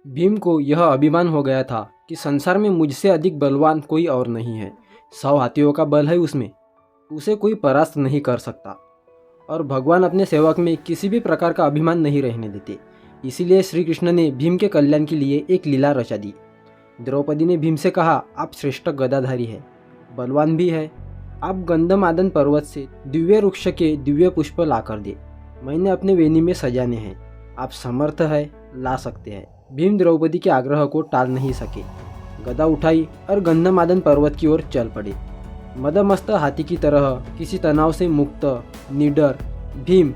भीम को यह अभिमान हो गया था कि संसार में मुझसे अधिक बलवान कोई और नहीं है। 100 हाथियों का बल है उसमें, उसे कोई परास्त नहीं कर सकता। और भगवान अपने सेवक में किसी भी प्रकार का अभिमान नहीं रहने देते। इसीलिए श्री कृष्ण ने भीम के कल्याण के लिए एक लीला रचा दी। द्रौपदी ने भीम से कहा, आप श्रेष्ठ गदाधारी है, बलवान भी है। आप गंधमादन पर्वत से दिव्य वृक्ष के दिव्य पुष्प ला कर दे, मैंने अपने वेणी में सजाने हैं। आप समर्थ है, ला सकते हैं। भीम द्रौपदी के आग्रह को टाल नहीं सके। गदा उठाई और गंधमादन पर्वत की ओर चल पड़े। मदमस्त हाथी की तरह किसी तनाव से मुक्त निडर भीम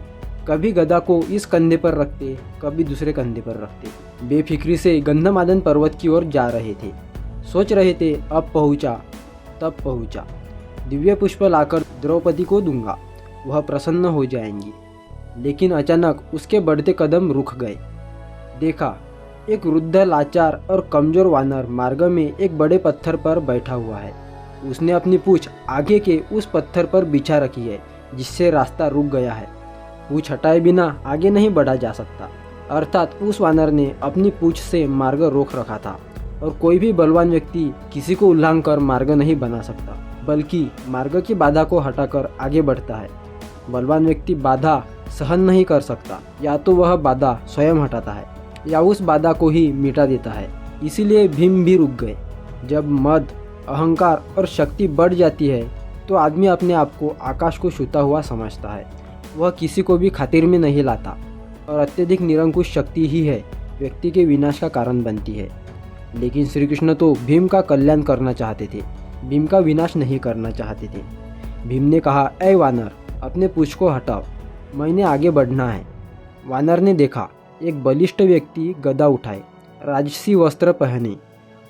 कभी गदा को इस कंधे पर रखते, कभी दूसरे कंधे पर रखते, बेफिक्री से गंधमादन पर्वत की ओर जा रहे थे। सोच रहे थे, अब पहुंचा तब पहुंचा, दिव्य पुष्प लाकर द्रौपदी को दूंगा, वह प्रसन्न हो जाएंगी। लेकिन अचानक उसके बढ़ते कदम रुक गए। देखा, एक वृद्ध लाचार और कमजोर वानर मार्ग में एक बड़े पत्थर पर बैठा हुआ है। उसने अपनी पूंछ आगे के उस पत्थर पर बिछा रखी है, जिससे रास्ता रुक गया है। पूंछ हटाए बिना आगे नहीं बढ़ा जा सकता। अर्थात उस वानर ने अपनी पूंछ से मार्ग रोक रखा था। और कोई भी बलवान व्यक्ति किसी को उल्लंघन कर मार्ग नहीं बना सकता, बल्कि मार्ग की बाधा को हटाकर आगे बढ़ता है। बलवान व्यक्ति बाधा सहन नहीं कर सकता, या तो वह बाधा स्वयं हटाता है या उस बाधा को ही मिटा देता है। इसीलिए भीम भी रुक गए। जब मद, अहंकार और शक्ति बढ़ जाती है तो आदमी अपने आप को आकाश को छूता हुआ समझता है। वह किसी को भी खातिर में नहीं लाता और अत्यधिक निरंकुश शक्ति ही है व्यक्ति के विनाश का कारण बनती है। लेकिन श्री कृष्ण तो भीम का कल्याण करना चाहते थे, भीम का विनाश नहीं करना चाहते थे। भीम ने कहा, ऐ वानर, अपने पूंछ को हटाओ, मैंने आगे बढ़ना है। वानर ने देखा, एक बलिष्ठ व्यक्ति गदा उठाए, राजसी वस्त्र पहने,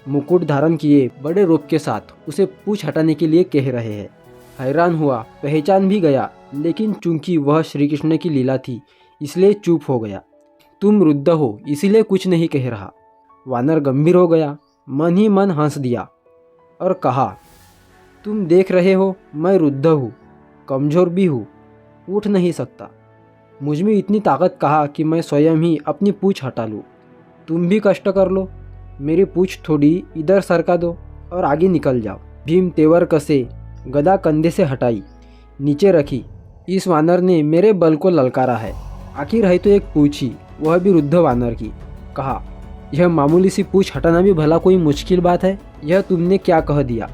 मुकुट धारण किए, बड़े रूप के साथ उसे पूंछ हटाने के लिए कह रहे हैं। हैरान हुआ, पहचान भी गया, लेकिन चूंकि वह श्री कृष्ण की लीला थी इसलिए चुप हो गया। तुम वृद्ध हो इसीलिए कुछ नहीं कह रहा। वानर गंभीर हो गया, मन ही मन हंस दिया और कहा, तुम देख रहे हो मैं वृद्ध हूँ, कमज़ोर भी हूँ, उठ नहीं सकता। मुझ में इतनी ताकत कहाँ कि मैं स्वयं ही अपनी पूंछ हटा लूँ। तुम भी कष्ट कर लो, मेरी पूंछ थोड़ी इधर सरका दो और आगे निकल जाओ। भीम तेवर कसे, गदा कंधे से हटाई, नीचे रखी। इस वानर ने मेरे बल को ललकारा है, आखिर है तो एक पूंछ ही, वह भी वृद्ध वानर की। कहा, यह मामूली सी पूंछ हटाना भी भला कोई मुश्किल बात है? यह तुमने क्या कह दिया?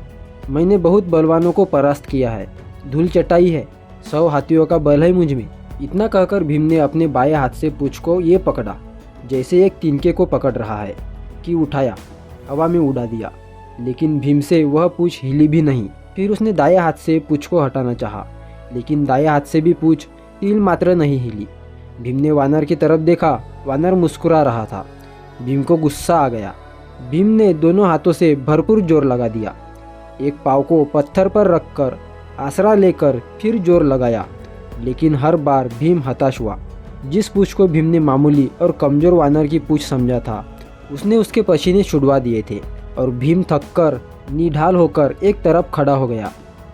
मैंने बहुत बलवानों को परास्त किया है, धूल चटाई है, 100 हाथियों का बल है मुझ में। इतना कहकर भीम ने अपने बाएं हाथ से पूंछ को ये पकड़ा, जैसे एक तिनके को पकड़ रहा है, कि उठाया, हवा में उड़ा दिया। लेकिन भीम से वह पूंछ हिली भी नहीं। फिर उसने दाएं हाथ से पूंछ को हटाना चाहा, लेकिन दाएं हाथ से भी पूंछ तिल मात्र नहीं हिली। भीम ने वानर की तरफ देखा, वानर मुस्कुरा रहा था। भीम को गुस्सा आ गया। भीम ने दोनों हाथों से भरपूर जोर लगा दिया। एक पाँव को पत्थर पर रखकर आसरा लेकर फिर जोर लगाया, लेकिन हर बार भीम हताश हुआ। जिस पूंछ को भीम ने मामूली और कमजोर वानर की पूंछ समझा था, उसने उसके पसीने छुड़वा दिए थे और भीम थककर निढाल होकर एक तरफ खड़ा हो गया।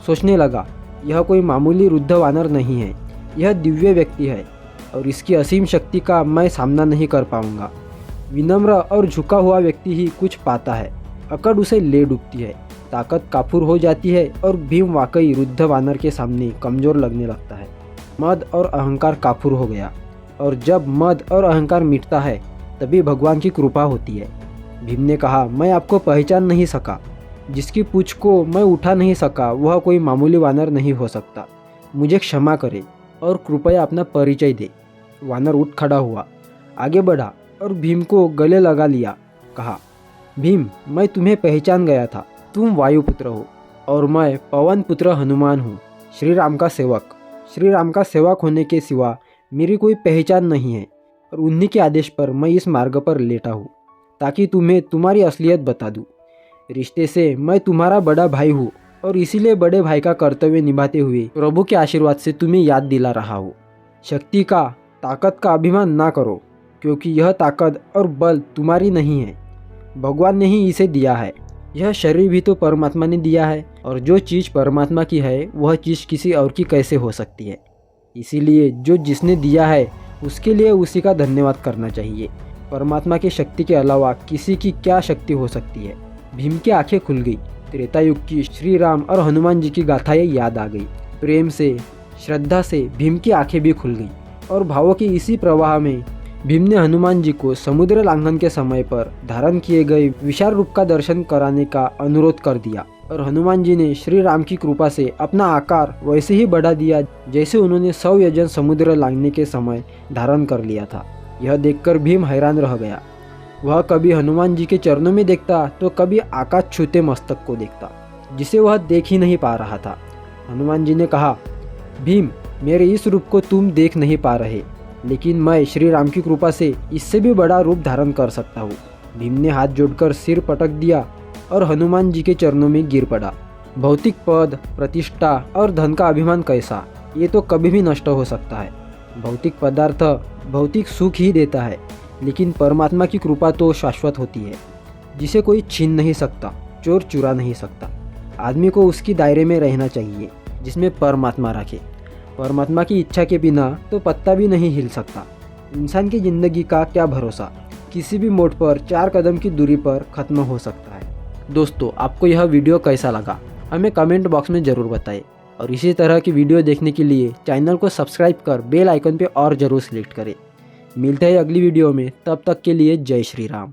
सोचने लगा, यह कोई मामूली वृद्ध वानर नहीं है, यह दिव्य व्यक्ति है और इसकी असीम शक्ति का मैं सामना नहीं कर पाऊंगा। विनम्र और झुका हुआ व्यक्ति ही कुछ पाता है, अकड़ उसे ले डूबती है, ताकत काफूर हो जाती है और भीम वाकई वृद्ध वानर के सामने कमजोर लगने लगता है। मद और अहंकार काफूर हो गया, और जब मद और अहंकार मिटता है तभी भगवान की कृपा होती है। भीम ने कहा, मैं आपको पहचान नहीं सका, जिसकी पूंछ को मैं उठा नहीं सका वह कोई मामूली वानर नहीं हो सकता। मुझे क्षमा करे और कृपया अपना परिचय दे। वानर उठ खड़ा हुआ, आगे बढ़ा और भीम को गले लगा लिया। कहा, भीम, मैं तुम्हें पहचान गया था, तुम वायुपुत्र हो और मैं पवन पुत्र हनुमान हूँ, श्री राम का सेवक। श्री राम का सेवक होने के सिवा मेरी कोई पहचान नहीं है, और उन्हीं के आदेश पर मैं इस मार्ग पर लेटा हूँ, ताकि तुम्हें तुम्हारी असलियत बता दूँ। रिश्ते से मैं तुम्हारा बड़ा भाई हूँ और इसीलिए बड़े भाई का कर्तव्य निभाते हुए प्रभु के आशीर्वाद से तुम्हें याद दिला रहा हूँ। शक्ति का, ताकत का अभिमान ना करो, क्योंकि यह ताकत और बल तुम्हारी नहीं है, भगवान ने ही इसे दिया है। यह शरीर भी तो परमात्मा ने दिया है, और जो चीज़ परमात्मा की है वह चीज़ किसी और की कैसे हो सकती है। इसीलिए जो जिसने दिया है उसके लिए उसी का धन्यवाद करना चाहिए। परमात्मा की शक्ति के अलावा किसी की क्या शक्ति हो सकती है। भीम की आंखें खुल गई। त्रेता युग की श्री राम और हनुमान जी की गाथाएं याद आ गई। प्रेम से, श्रद्धा से भीम की आंखें भी खुल गई और भावों के इसी प्रवाह में भीम ने हनुमान जी को समुद्र लांघन के समय पर धारण किए गए विशाल रूप का दर्शन कराने का अनुरोध कर दिया और हनुमान जी ने श्री राम की कृपा से अपना आकार वैसे ही बढ़ा दिया जैसे उन्होंने 100 योजन समुद्र लांघने के समय धारण कर लिया था। यह देखकर भीम हैरान रह गया। वह कभी हनुमान जी के चरणों में देखता तो कभी आकाश छूते मस्तक को देखता जिसे वह देख ही नहीं पा रहा था। हनुमान जी ने कहा, भीम, मेरे इस रूप को तुम देख नहीं पा रहे, लेकिन मैं श्री राम की कृपा से इससे भी बड़ा रूप धारण कर सकता हूँ। भीम ने हाथ जोड़कर सिर पटक दिया और हनुमान जी के चरणों में गिर पड़ा। भौतिक पद, प्रतिष्ठा और धन का अभिमान कैसा, ये तो कभी भी नष्ट हो सकता है। भौतिक पदार्थ भौतिक सुख ही देता है, लेकिन परमात्मा की कृपा तो शाश्वत होती है, जिसे कोई छीन नहीं सकता, चोर चुरा नहीं सकता। आदमी को उसकी दायरे में रहना चाहिए जिसमें परमात्मा रखे। परमात्मा की इच्छा के बिना तो पत्ता भी नहीं हिल सकता। इंसान की ज़िंदगी का क्या भरोसा, किसी भी मोड़ पर 4 कदम की दूरी पर ख़त्म हो सकता है। दोस्तों, आपको यह वीडियो कैसा लगा हमें कमेंट बॉक्स में ज़रूर बताएं और इसी तरह की वीडियो देखने के लिए चैनल को सब्सक्राइब कर बेल आइकन पर और ज़रूर क्लिक करें। मिलते हैं अगली वीडियो में, तब तक के लिए जय श्री राम।